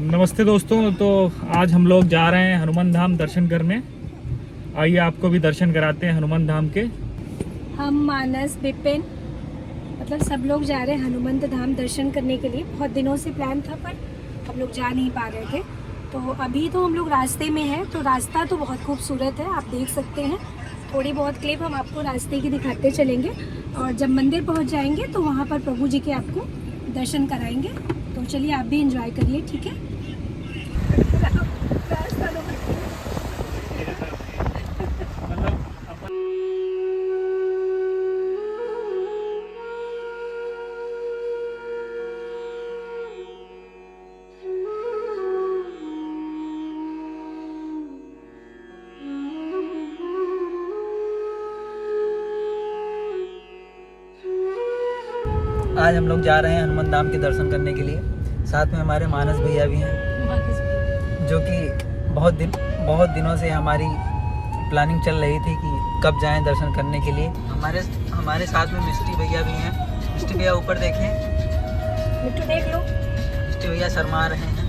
नमस्ते दोस्तों। तो आज हम लोग जा रहे हैं हनुमान धाम दर्शन करने। आइए आपको भी दर्शन कराते हैं हनुमान धाम के। हम मानस बिपिन मतलब सब लोग जा रहे हैं हनुमंत धाम दर्शन करने के लिए। बहुत दिनों से प्लान था पर हम लोग जा नहीं पा रहे थे। तो अभी तो हम लोग रास्ते में हैं। तो रास्ता तो बहुत खूबसूरत है, आप देख सकते हैं। थोड़ी बहुत क्लिप हम आपको रास्ते की दिखाते चलेंगे और जब मंदिर पहुंच जाएंगे तो वहां पर प्रभु जी के आपको दर्शन कराएंगे। तो चलिए आप भी एंजॉय करिए, ठीक है। आज हम लोग जा रहे हैं हनुमान धाम के दर्शन करने के लिए। साथ में हमारे मानस भैया भी हैं, जो कि बहुत दिनों से हमारी प्लानिंग चल रही थी कि कब जाएं दर्शन करने के लिए। हमारे साथ में मिस्टी भैया भी हैं। मिस्टी भैया ऊपर देखें, मिट्टू देख लो। मिस्टी भैया शर्मा रहे हैं।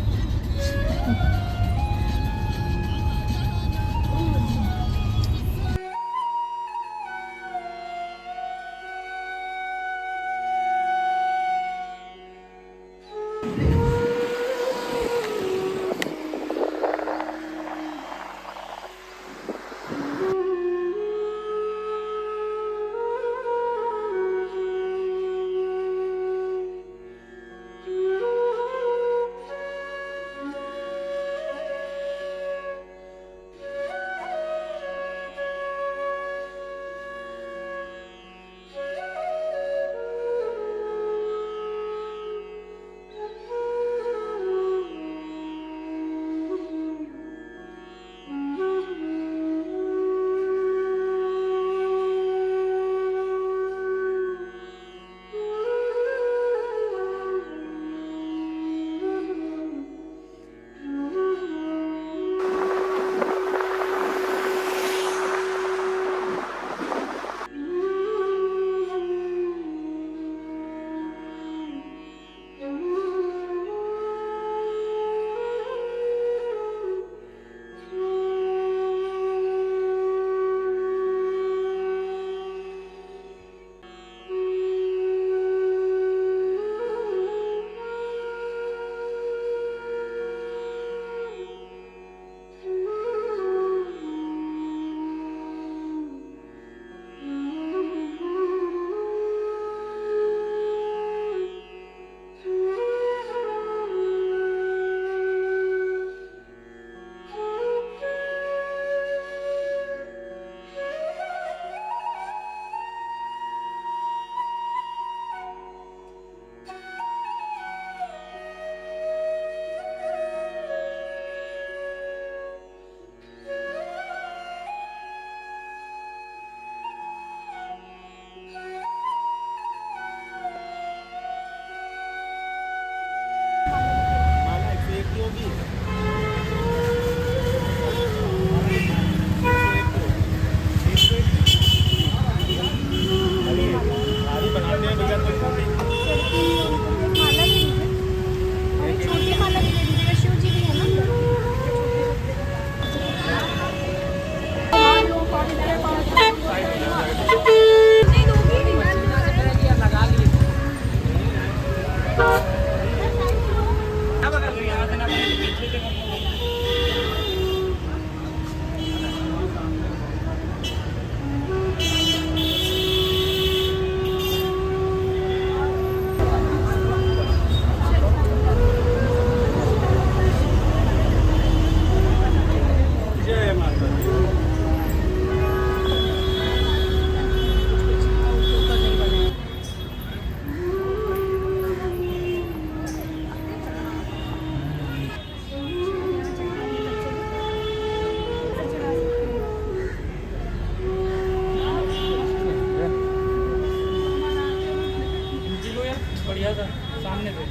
बढ़िया था सामने पे।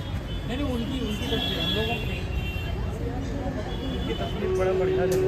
नहीं उनकी तस्वीर हम लोगों की उनकी तस्वीर बड़ा बढ़िया था।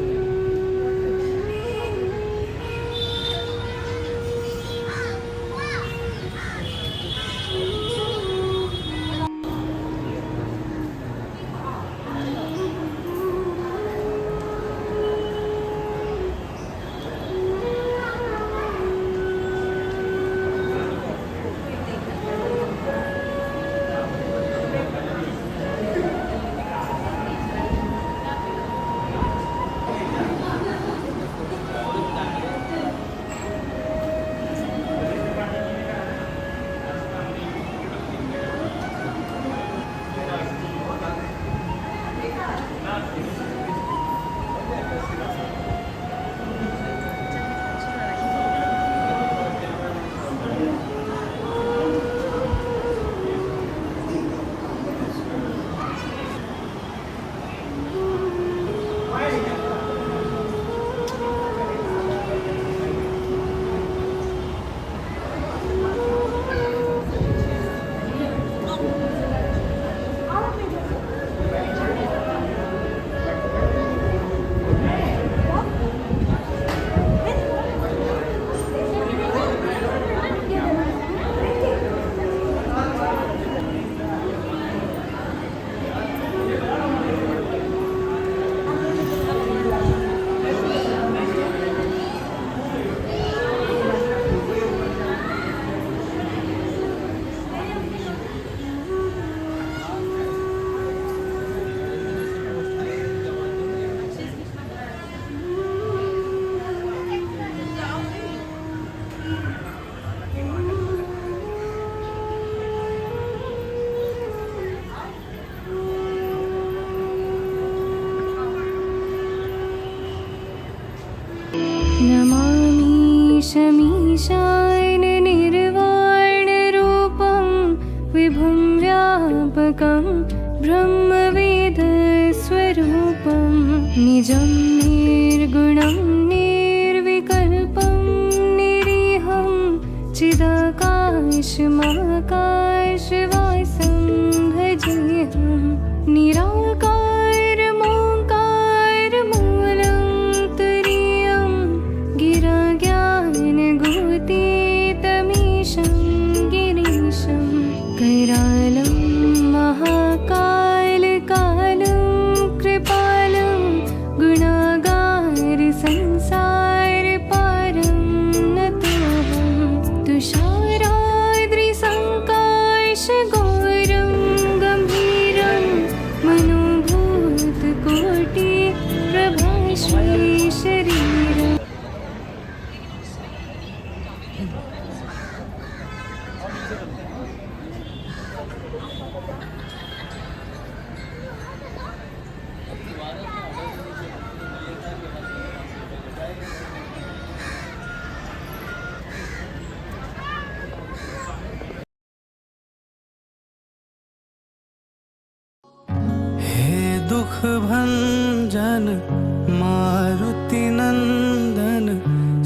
ईशान निर्वाणरूपं विभुं व्यापकं ब्रह्मवेदस्वरूपं निजं निर्गुणं निर्विकल्पं निरीहं चिदाकाशमाकाशवासं भजेऽहं निराकारमोङ्कारमूलं तुरीयं गिराज्ञानगुतीतमीशं गिरीशं करालं महाकालकालं कृपालं गुणागारसंसारपारं नतोऽहं तुषाराद्रिसङ्काशगौरं गम्भीरं मनोभूतकोटिप्रभास्वी शरीरम् हे दुख भंजन मारुति नंदन,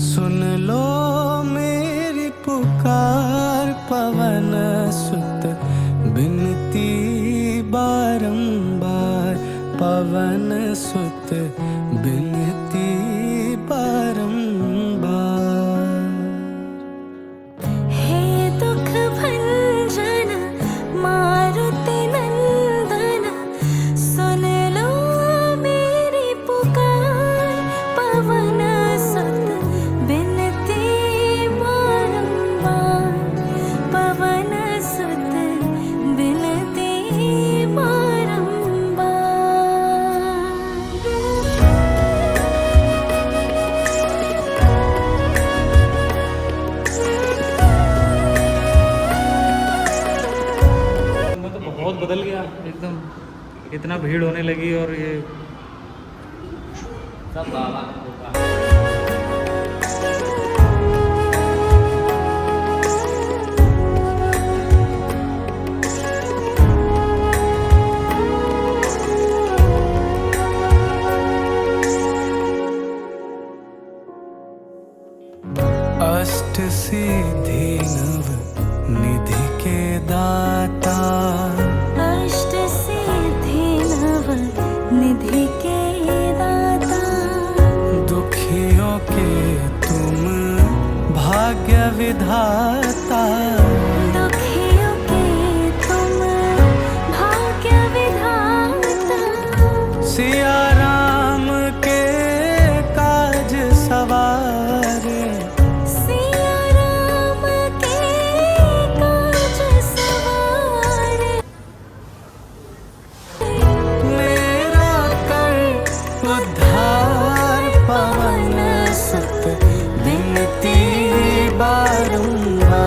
सुन लो मेरी पुकार। पवन सुत बिनती बारंबार, पवन सुत बिनती बारंबार। हे दुख भंजन मारुति नंदन, सुन लो मेरी पुकार। पवन सुत बिनती बारंबार, पवन सुत बिनती मैं तो बहुत बदल गया एकदम, इतना भीड़ होने लगी और ये सब बाबा अष्ट सिद्धि नव निधि के दाता, अष्ट सिद्धि नव निधि के दाता। दुखियों के तुम भाग्य विधाता। दुखियों के तुम भाग्य विधाता। सिया राम के काज सवारे, सिया राम के काज सवारे। मेरा कर उद्धार। पवन सुत बिनती बारंबार,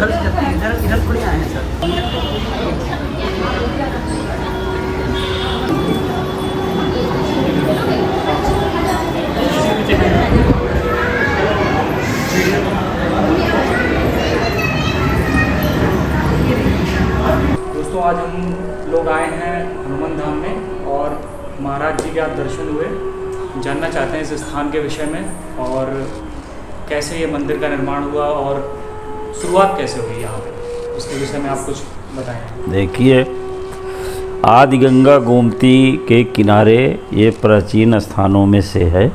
उधर इधर इधर थोड़ी आए हैं सर। दोस्तों आज हम लोग आए हैं हनुमान धाम में और महाराज जी के आप दर्शन हुए। जानना चाहते हैं इस स्थान के विषय में और कैसे ये मंदिर का निर्माण हुआ और शुरुआत कैसे हुई यहाँ पे, इसके विषय में आप कुछ बताएं। देखिए, आदि गंगा गोमती के किनारे ये प्राचीन स्थानों में से है,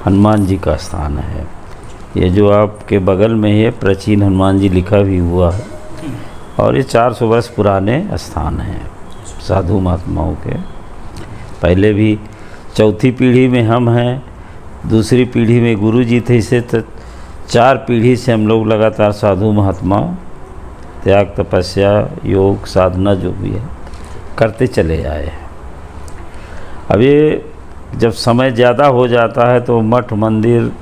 हनुमान जी का स्थान है। ये जो आपके बगल में है प्राचीन हनुमान जी लिखा भी हुआ है और ये 400 वर्ष पुराने स्थान हैं साधु महात्माओं के। पहले भी चौथी पीढ़ी में हम हैं, दूसरी पीढ़ी में गुरु जी थे, इसे 4 पीढ़ी से हम लोग लगातार साधु महात्मा त्याग तपस्या योग साधना जो भी है करते चले आए हैं। अब ये जब समय ज़्यादा हो जाता है तो मठ मंदिर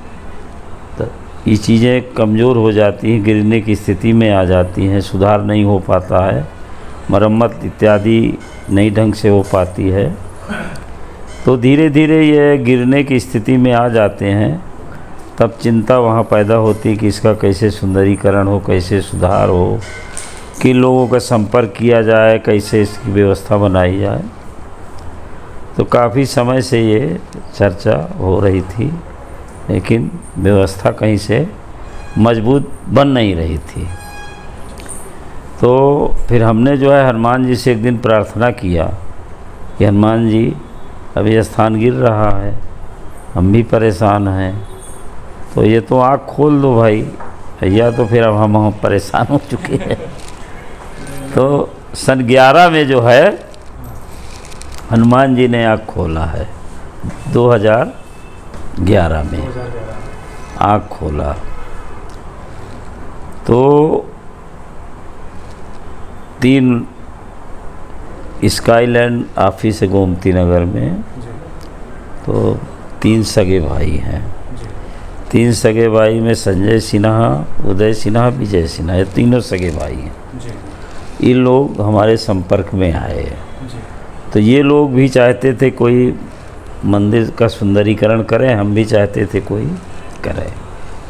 ये चीज़ें कमज़ोर हो जाती हैं, गिरने की स्थिति में आ जाती हैं, सुधार नहीं हो पाता है, मरम्मत इत्यादि नई ढंग से हो पाती है, तो धीरे धीरे ये गिरने की स्थिति में आ जाते हैं। तब चिंता वहाँ पैदा होती है कि इसका कैसे सुंदरीकरण हो, कैसे सुधार हो, किन लोगों का संपर्क किया जाए, कैसे इसकी व्यवस्था बनाई जाए। तो काफ़ी समय से ये चर्चा हो रही थी, लेकिन व्यवस्था कहीं से मजबूत बन नहीं रही थी। तो फिर हमने जो है हनुमान जी से एक दिन प्रार्थना किया कि हनुमान जी अभी स्थान गिर रहा है, हम भी परेशान हैं, तो ये तो आँख खोल दो भाई, या तो फिर अब हम परेशान हो चुके हैं। तो सन 11 में जो है हनुमान जी ने आँख खोला है, 2011 में आँख खोला। तो 3 स्काईलैंड ऑफिस है गोमती नगर में, तो 3 सगे भाई हैं। 3 सगे भाई में संजय सिन्हा, उदय सिन्हा, विजय सिन्हा, ये तीनों सगे भाई हैं। ये लोग हमारे संपर्क में आए हैं। तो ये लोग भी चाहते थे कोई मंदिर का सुंदरीकरण करें, हम भी चाहते थे कोई करें।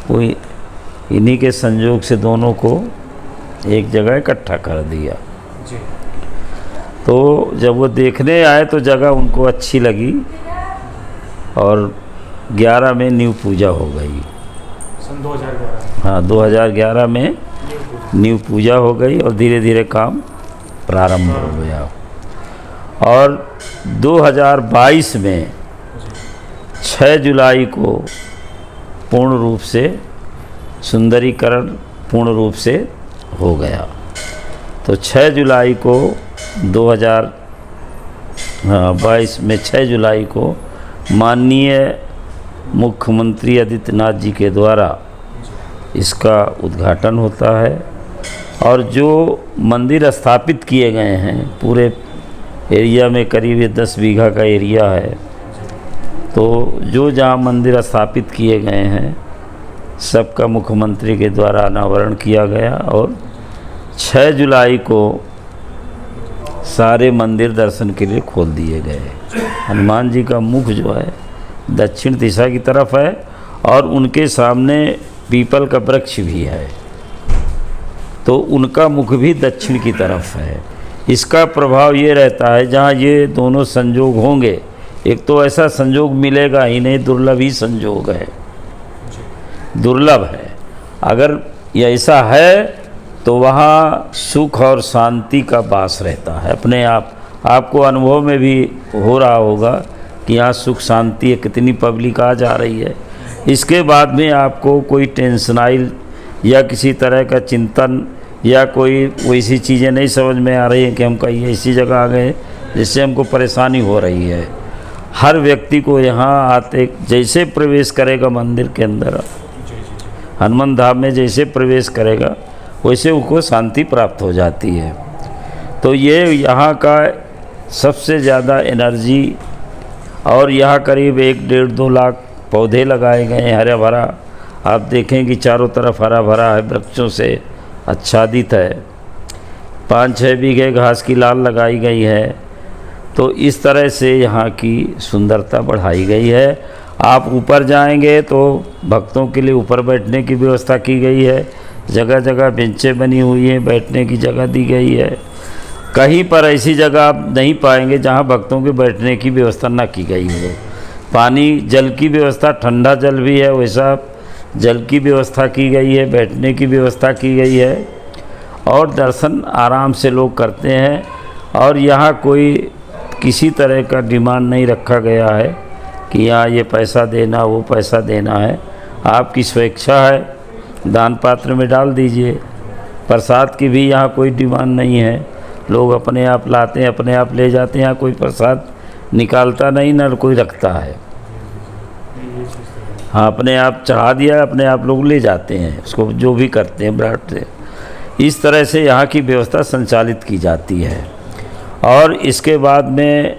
कोई इन्हीं के संयोग से दोनों को एक जगह इकट्ठा कर दिया। तो जब वो देखने आए तो जगह उनको अच्छी लगी और 11 में न्यू पूजा हो गई। सन 2011। हाँ, 2011 में न्यू पूजा हो गई और धीरे धीरे काम प्रारंभ हो गया। और 2022 में 6 जुलाई को पूर्ण रूप से सुंदरीकरण पूर्ण रूप से हो गया। तो 6 जुलाई को 2022 में 6 जुलाई को माननीय मुख्यमंत्री आदित्यनाथ जी के द्वारा इसका उद्घाटन होता है। और जो मंदिर स्थापित किए गए हैं पूरे एरिया में, करीब 10 बीघा का एरिया है, तो जो जहाँ मंदिर स्थापित किए गए हैं सबका मुख्यमंत्री के द्वारा अनावरण किया गया। और 6 जुलाई को सारे मंदिर दर्शन के लिए खोल दिए गए। हनुमान जी का मुख जो है दक्षिण दिशा की तरफ है और उनके सामने पीपल का वृक्ष भी है, तो उनका मुख भी दक्षिण की तरफ है। इसका प्रभाव ये रहता है जहाँ ये दोनों संयोग होंगे, एक तो ऐसा संयोग मिलेगा ही नहीं, दुर्लभ ही संयोग है, दुर्लभ है। अगर ये ऐसा है तो वहाँ सुख और शांति का वास रहता है अपने आप। आपको अनुभव में भी हो रहा होगा कि यहाँ सुख शांति है, कितनी पब्लिक आ जा रही है। इसके बाद में आपको कोई टेंशनाइल या किसी तरह का चिंतन या कोई वैसी चीज़ें नहीं समझ में आ रही हैं कि हम कहीं ऐसी जगह आ गए जिससे हमको परेशानी हो रही है। हर व्यक्ति को यहाँ आते जैसे प्रवेश करेगा मंदिर के अंदर, हनुमान धाम में जैसे प्रवेश करेगा वैसे उसको शांति प्राप्त हो जाती है। तो ये यहाँ का सबसे ज़्यादा एनर्जी। और यहाँ करीब 1-1.5-2 लाख पौधे लगाए गए हैं, हरा भरा। आप देखें कि चारों तरफ हरा भरा है वृक्षों से, आच्छादित है, 5-6 बीघे घास की लाल लगाई गई है। तो इस तरह से यहाँ की सुंदरता बढ़ाई गई है। आप ऊपर जाएंगे तो भक्तों के लिए ऊपर बैठने की व्यवस्था की गई है, जगह जगह बेंचें बनी हुई हैं, बैठने की जगह दी गई है। कहीं पर ऐसी जगह आप नहीं पाएंगे जहाँ भक्तों के बैठने की व्यवस्था ना की गई हो। पानी जल की व्यवस्था, ठंडा जल भी है, वैसा जल की व्यवस्था की गई है, बैठने की व्यवस्था की गई है और दर्शन आराम से लोग करते हैं। और यहाँ कोई किसी तरह का डिमांड नहीं रखा गया है कि यहाँ ये पैसा देना, वो पैसा देना है। आपकी स्वेच्छा है, दान पात्र में डाल दीजिए। प्रसाद की भी यहाँ कोई डिमांड नहीं है, लोग अपने आप लाते हैं, अपने आप ले जाते हैं। यहाँ कोई प्रसाद निकालता नहीं, ना कोई रखता है। हाँ, अपने आप चढ़ा दिया, अपने आप लोग ले जाते हैं उसको, जो भी करते हैं बांटते। इस तरह से यहाँ की व्यवस्था संचालित की जाती है। और इसके बाद में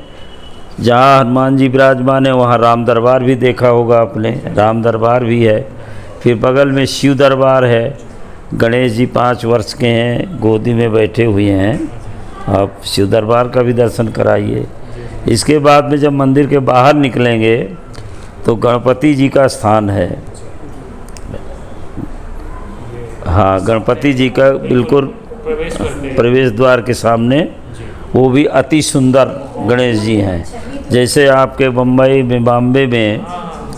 जहाँ हनुमान जी विराजमान है वहाँ राम दरबार भी देखा होगा आपने, राम दरबार भी है। फिर बगल में शिव दरबार है। गणेश जी 5 वर्ष के हैं, गोदी में बैठे हुए हैं। आप शिव दरबार का भी दर्शन कराइए। इसके बाद में जब मंदिर के बाहर निकलेंगे तो गणपति जी का स्थान है। हाँ, गणपति जी का बिल्कुल प्रवेश द्वार के सामने, वो भी अति सुंदर गणेश जी हैं। जैसे आपके बम्बई में, बॉम्बे में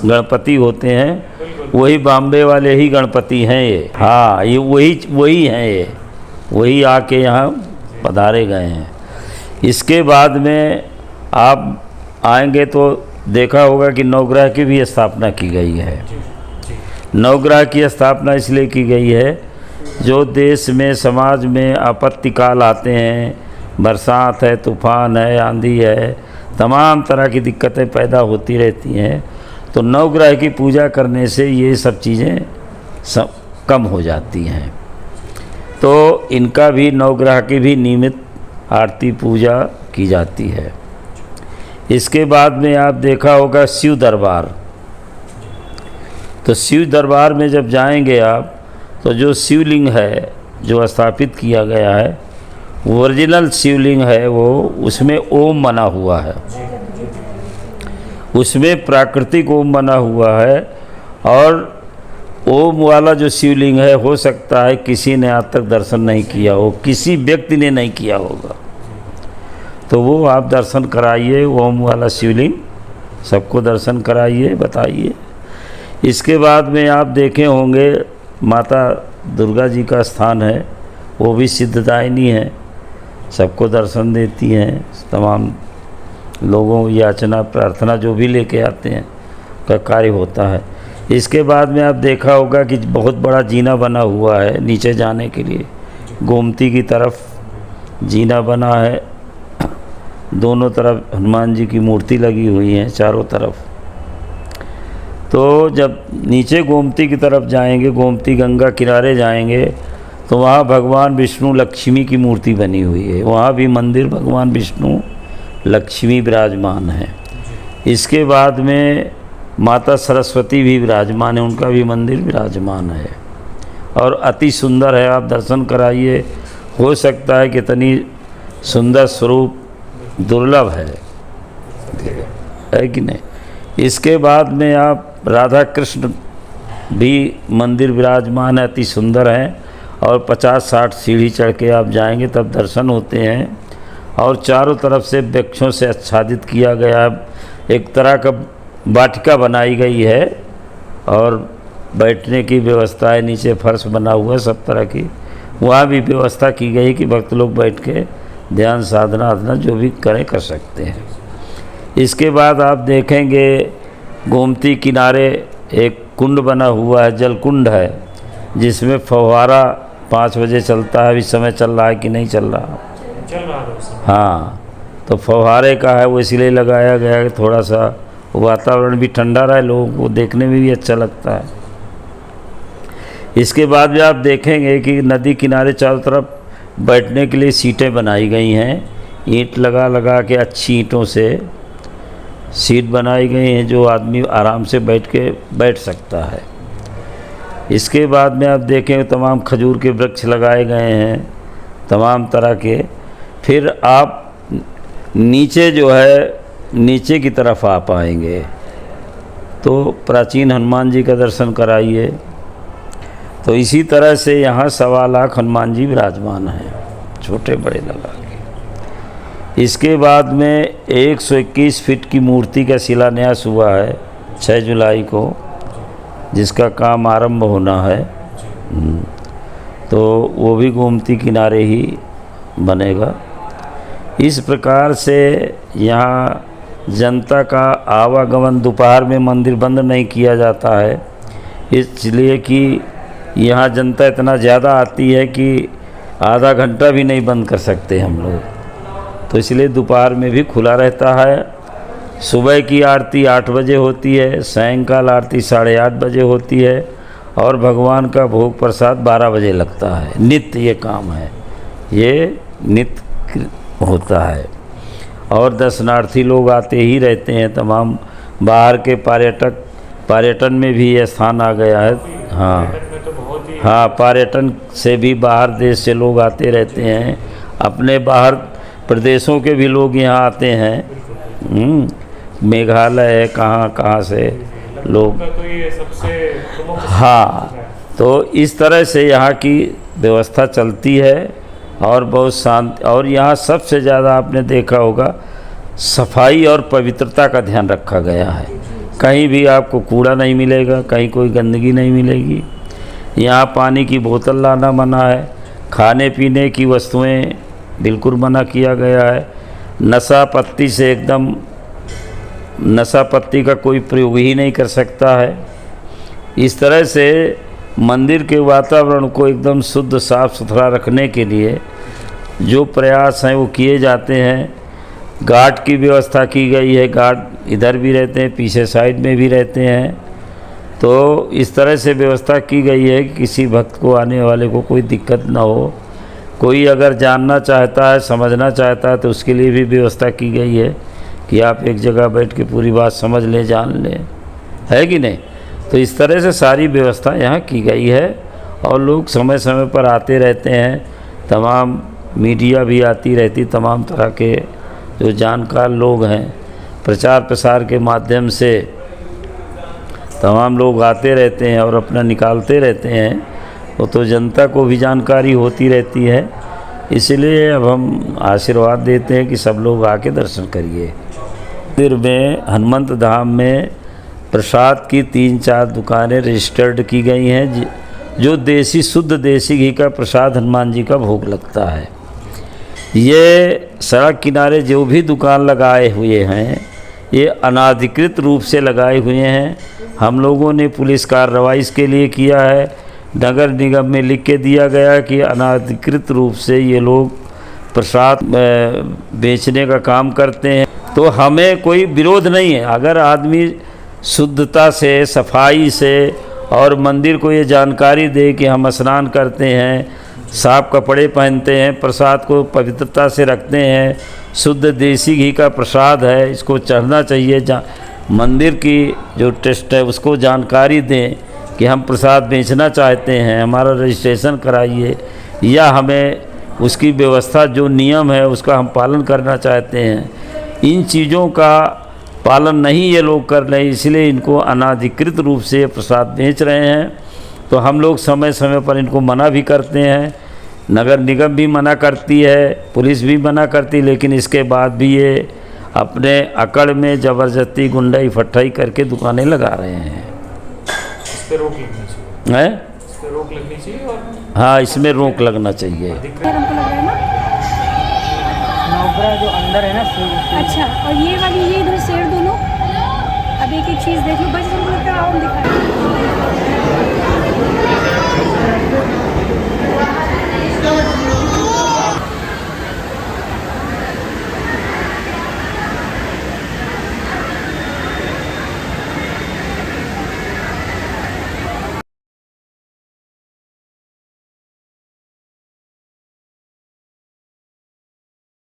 गणपति होते हैं, वही बॉम्बे वाले ही गणपति हैं ये। हाँ, ये वही हैं, ये वही आके यहाँ पधारे गए हैं। इसके बाद में आप आएंगे तो देखा होगा कि नवग्रह की भी स्थापना की गई है। नवग्रह की स्थापना इसलिए की गई है, जो देश में, समाज में आपत्ति काल आते हैं, बरसात है, तूफान है, आंधी है, तमाम तरह की दिक्कतें पैदा होती रहती हैं, तो नवग्रह की पूजा करने से ये सब चीज़ें सब कम हो जाती हैं। तो इनका भी, नवग्रह की भी नियमित आरती पूजा की जाती है। इसके बाद में आप देखा होगा शिव दरबार। तो शिव दरबार में जब जाएंगे आप, तो जो शिवलिंग है जो स्थापित किया गया है, ओरिजिनल शिवलिंग है वो, उसमें ओम बना हुआ है, उसमें प्राकृतिक ओम बना हुआ है। और ओम वाला जो शिवलिंग है, हो सकता है किसी ने आज तक दर्शन नहीं किया हो, किसी व्यक्ति ने नहीं किया होगा, तो वो आप दर्शन कराइए। ओम वाला शिवलिंग सबको दर्शन कराइए, बताइए। इसके बाद में आप देखे होंगे माता दुर्गा जी का स्थान है, वो भी सिद्धदायिनी है, सबको दर्शन देती हैं। तमाम लोगों याचना प्रार्थना जो भी लेके आते हैं का कार्य होता है। इसके बाद में आप देखा होगा कि बहुत बड़ा जीना बना हुआ है नीचे जाने के लिए, गोमती की तरफ जीना बना है। दोनों तरफ हनुमान जी की मूर्ति लगी हुई है, चारों तरफ। तो जब नीचे गोमती की तरफ जाएंगे, गोमती गंगा किनारे जाएंगे, तो वहाँ भगवान विष्णु लक्ष्मी की मूर्ति बनी हुई है। वहाँ भी मंदिर भगवान विष्णु लक्ष्मी विराजमान है। इसके बाद में माता सरस्वती भी विराजमान है, उनका भी मंदिर विराजमान है और अति सुंदर है। आप दर्शन कराइए। हो सकता है कितनी सुंदर स्वरूप दुर्लभ है कि नहीं। इसके बाद में आप राधा कृष्ण भी मंदिर विराजमान है, अति सुंदर हैं और 50-60 सीढ़ी चढ़ के आप जाएंगे तब दर्शन होते हैं। और चारों तरफ से वृक्षों से आच्छादित किया गया, एक तरह का वाटिका बनाई गई है और बैठने की व्यवस्था है, नीचे फर्श बना हुआ है सब तरह की। वहाँ भी व्यवस्था की गई कि भक्त लोग बैठ के ध्यान साधना आधना जो भी करें कर सकते हैं। इसके बाद आप देखेंगे गोमती किनारे एक कुंड बना हुआ है, जल कुंड है, जिसमें फव्वारा 5 बजे चलता है। अभी समय चल रहा है कि नहीं चल रहा? चल रहा है। हाँ, तो फव्वारे का है वो इसलिए लगाया गया है, थोड़ा सा वातावरण भी ठंडा रहे, लोगों को देखने में भी अच्छा लगता है। इसके बाद भी आप देखेंगे कि नदी किनारे चारों तरफ बैठने के लिए सीटें बनाई गई हैं, ईंट लगा लगा के अच्छी ईंटों से सीट बनाई गई हैं, जो आदमी आराम से बैठ सकता है। इसके बाद में आप देखें तमाम खजूर के वृक्ष लगाए गए हैं तमाम तरह के। फिर आप नीचे जो है नीचे की तरफ आप आएंगे तो प्राचीन हनुमान जी का दर्शन कराइए। तो इसी तरह से यहाँ 1.25 लाख हनुमान जी विराजमान हैं, छोटे बड़े लगा के। इसके बाद में 121 फीट की मूर्ति का शिलान्यास हुआ है 6 जुलाई को, जिसका काम आरंभ होना है। तो वो भी गोमती किनारे ही बनेगा। इस प्रकार से यहाँ जनता का आवागमन, दोपहर में मंदिर बंद नहीं किया जाता है, इसलिए कि यहाँ जनता इतना ज़्यादा आती है कि आधा घंटा भी नहीं बंद कर सकते हम लोग। तो इसलिए दोपहर में भी खुला रहता है। सुबह की आरती 8 बजे होती है, सायंकाल आरती 8:30 बजे होती है और भगवान का भोग प्रसाद 12 बजे लगता है। नित्य ये काम है, ये नित्य होता है। और दर्शनार्थी लोग आते ही रहते हैं, तमाम बाहर के पर्यटन में भी ये स्थान आ गया है। हाँ, पर्यटन से भी बाहर देश से लोग आते रहते हैं, अपने बाहर प्रदेशों के भी लोग यहाँ आते हैं। मेघालय है, कहाँ से लोग। तो ये सबसे हाँ, तो इस तरह से यहाँ की व्यवस्था चलती है और बहुत शांत। और यहाँ सबसे ज़्यादा आपने देखा होगा सफाई और पवित्रता का ध्यान रखा गया है। कहीं भी आपको कूड़ा नहीं मिलेगा, कहीं कोई गंदगी नहीं मिलेगी। यहाँ पानी की बोतल लाना मना है, खाने पीने की वस्तुएं बिल्कुल मना किया गया है। नशा पत्ती का कोई प्रयोग ही नहीं कर सकता है। इस तरह से मंदिर के वातावरण को एकदम शुद्ध साफ सुथरा रखने के लिए जो प्रयास हैं वो किए जाते हैं। गार्ड की व्यवस्था की गई है, गार्ड इधर भी रहते हैं, पीछे साइड में भी रहते हैं। तो इस तरह से व्यवस्था की गई है कि किसी भक्त को, आने वाले को कोई दिक्कत ना हो। कोई अगर जानना चाहता है, समझना चाहता है तो उसके लिए भी व्यवस्था की गई है कि आप एक जगह बैठ के पूरी बात समझ लें, जान लें, है कि नहीं। तो इस तरह से सारी व्यवस्था यहाँ की गई है और लोग समय समय पर आते रहते हैं। तमाम मीडिया भी आती रहती, तमाम तरह के जो जानकार लोग हैं, प्रचार प्रसार के माध्यम से तमाम लोग आते रहते हैं और अपना निकालते रहते हैं। वो तो जनता को भी जानकारी होती रहती है। इसलिए अब हम आशीर्वाद देते हैं कि सब लोग आके दर्शन करिए। मंदिर में, हनुमंत धाम में प्रसाद की 3-4 दुकानें रजिस्टर्ड की गई हैं, जो देसी, शुद्ध देसी घी का प्रसाद हनुमान जी का भोग लगता है। ये सड़क किनारे जो भी दुकान लगाए हुए हैं, ये अनाधिकृत रूप से लगाए हुए हैं। हम लोगों ने पुलिस कार्रवाई इसके लिए किया है। नगर निगम में लिख के दिया गया कि अनाधिकृत रूप से ये लोग प्रसाद बेचने का काम करते हैं। तो हमें कोई विरोध नहीं है, अगर आदमी शुद्धता से, सफाई से और मंदिर को ये जानकारी दे कि हम स्नान करते हैं, साफ कपड़े पहनते हैं, प्रसाद को पवित्रता से रखते हैं, शुद्ध देसी घी का प्रसाद है, इसको चढ़ना चाहिए। मंदिर की जो ट्रस्ट है उसको जानकारी दें कि हम प्रसाद बेचना चाहते हैं, हमारा रजिस्ट्रेशन कराइए, या हमें उसकी व्यवस्था जो नियम है उसका हम पालन करना चाहते हैं। इन चीज़ों का पालन नहीं ये लोग कर रहे हैं, इसलिए इनको अनाधिकृत रूप से प्रसाद बेच रहे हैं। तो हम लोग समय समय पर इनको मना भी करते हैं, नगर निगम भी मना करती है, पुलिस भी मना करती, लेकिन इसके बाद भी ये अपने अकड़ में ज़बरदस्ती गुंडाई फट्टाई करके दुकानें लगा रहे हैं। इस पे रोक लगनी चाहिए, हैं? इस पे रोक लगनी चाहिए। और हाँ, इसमें रोक लगना चाहिए। हमको लग रहा है ना। नवग्रह जो अंदर है ना, अच्छा, और ये वाली, ये इधर शेर दोनों। अब एक एक चीज़ देख लो, बस हमको लगता है और दिखा